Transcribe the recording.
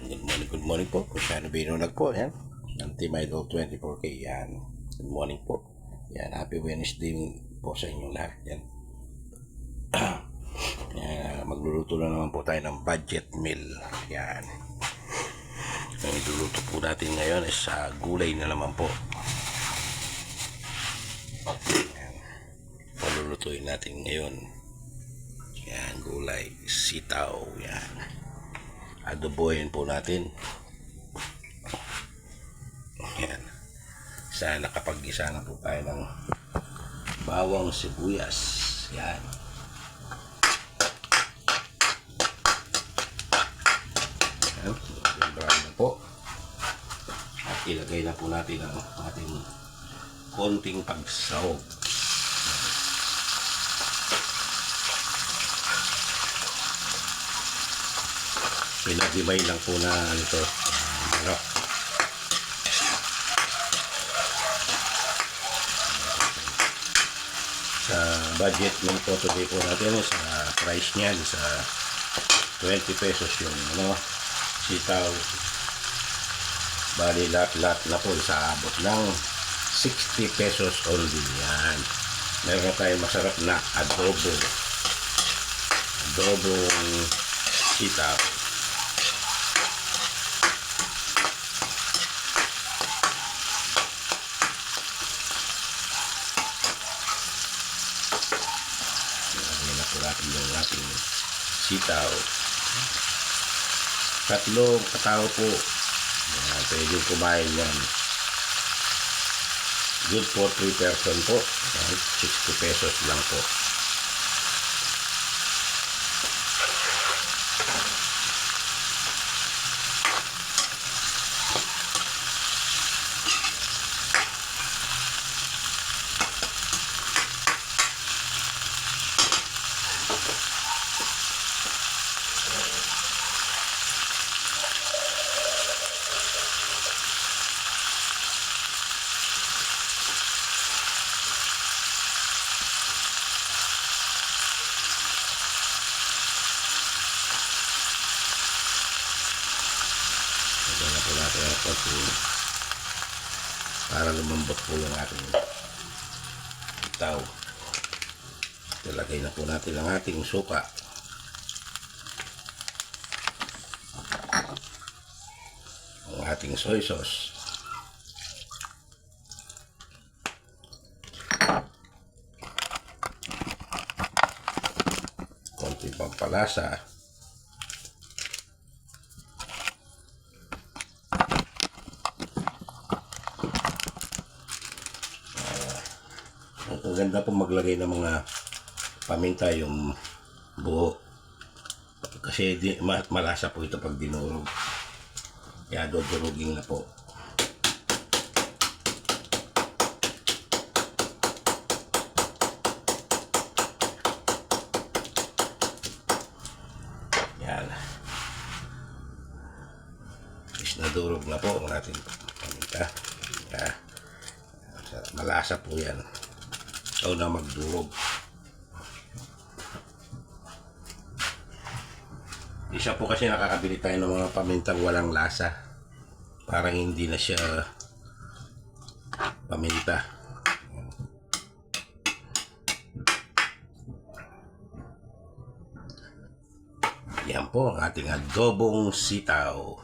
Good morning po. Cristiano Binunag po. Yan. Ng Team Idol 24K. Yan. Good morning po. Yan. Happy Wednesday po sa inyong lahat. Yan. Yan. Magluluto na naman po tayo ng budget meal. Yan. Ang iluluto po natin ngayon is gulay na naman po. Yan. Palulutuin natin ngayon. Yan. Gulay. Sitaw. Yan. Adoboyin po natin. Yan. Sana nakapag-gisa na po tayo ng bawang sibuyas. Yan. Yan. Brown na po. At ilagay na po natin ang ating konting pagsahog. Pinagimay lang po na ito. Sa budget ng po today po natin, sa price niyan, sa 20 pesos yung sitaw. Bali lahat na po sa abot ng 60 pesos only. Yan. Meron tayong masarap na adobong sitaw. Natin yung ating sitaw. 3 katao po. Pwede kumain yan. Good for 3 person po. 60 pesos lang po. Lagyan na po natin ang konti para lumambot po yung ating sitaw. Ilagay na po natin ang ating suka. Ang ating soy sauce. Konti pampalasa. Ang ganda po maglagay ng mga paminta yung buo kasi malasa po ito pag dinurog, kaya dudurugin na po. Yan, is nadurog na po ang ating paminta. Yan. Malasa po yan. So na magdurog. Isa po kasi nakakabili tayo ng mga pamintang walang lasa. Parang hindi na siya paminta. Yan po ang ating adobong sitaw.